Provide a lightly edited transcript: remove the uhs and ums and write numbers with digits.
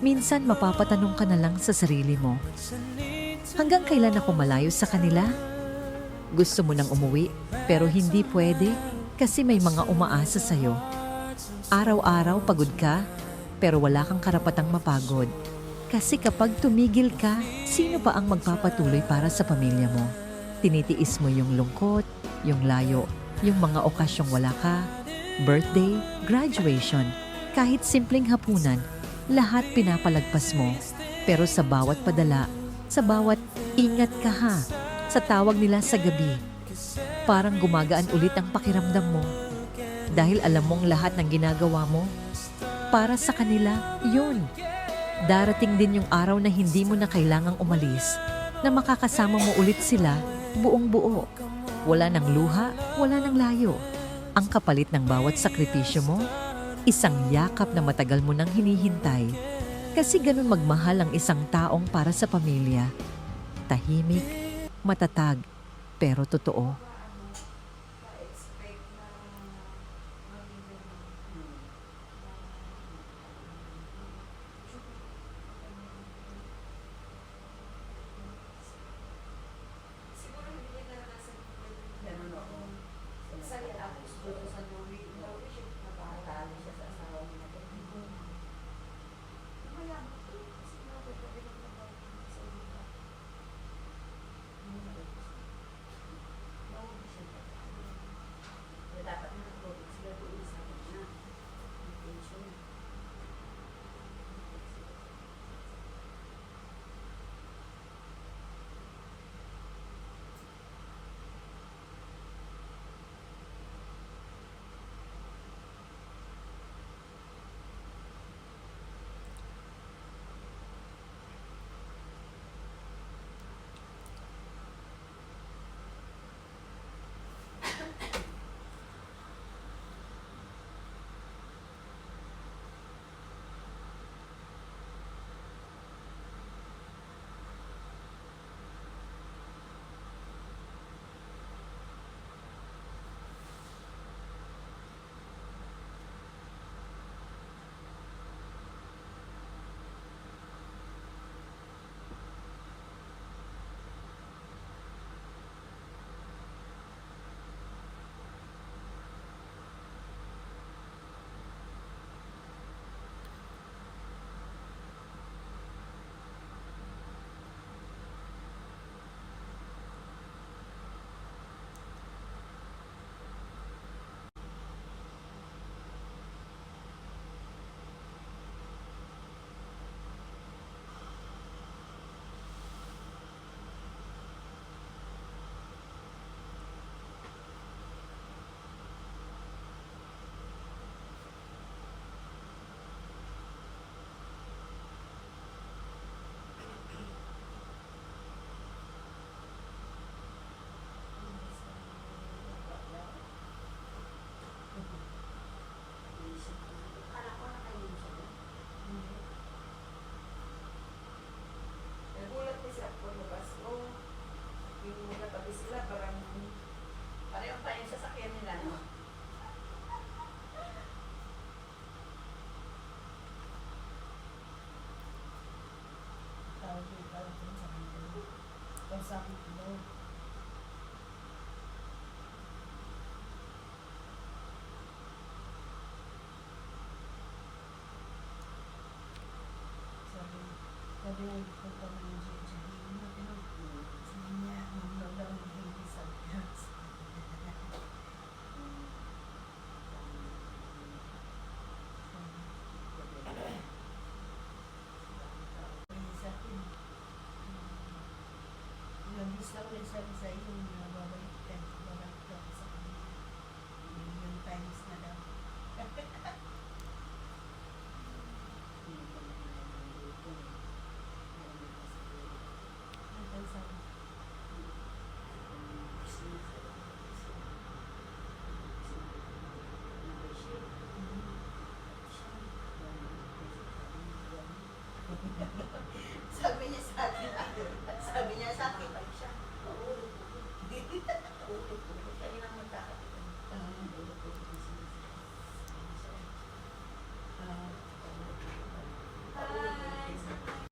Minsan mapapatanong ka na lang sa sarili mo, hanggang kailan ako malayo sa kanila? Gusto mo nang umuwi, pero hindi pwede kasi may mga umaasa sa'yo. Araw-araw pagod ka, pero wala kang karapatang mapagod. Kasi kapag tumigil ka, sino pa ang magpapatuloy para sa pamilya mo? Tinitiis mo yung lungkot, yung layo, yung mga okasyong wala ka, birthday, graduation, kahit simpleng hapunan, lahat pinapalagpas mo. Pero sa bawat padala, sa bawat ingat ka ha, sa tawag nila sa gabi, parang gumagaan ulit ang pakiramdam mo. Dahil alam mong lahat ng ginagawa mo, para sa kanila, yun. Darating din yung araw na hindi mo na kailangang umalis, na makakasama mo ulit sila buong buo. Wala nang luha, wala nang layo. Ang kapalit ng bawat sakripisyo mo, isang yakap na matagal mo nang hinihintay. Kasi ganun magmahal ang isang taong para sa pamilya. Tahimik, matatag, pero totoo.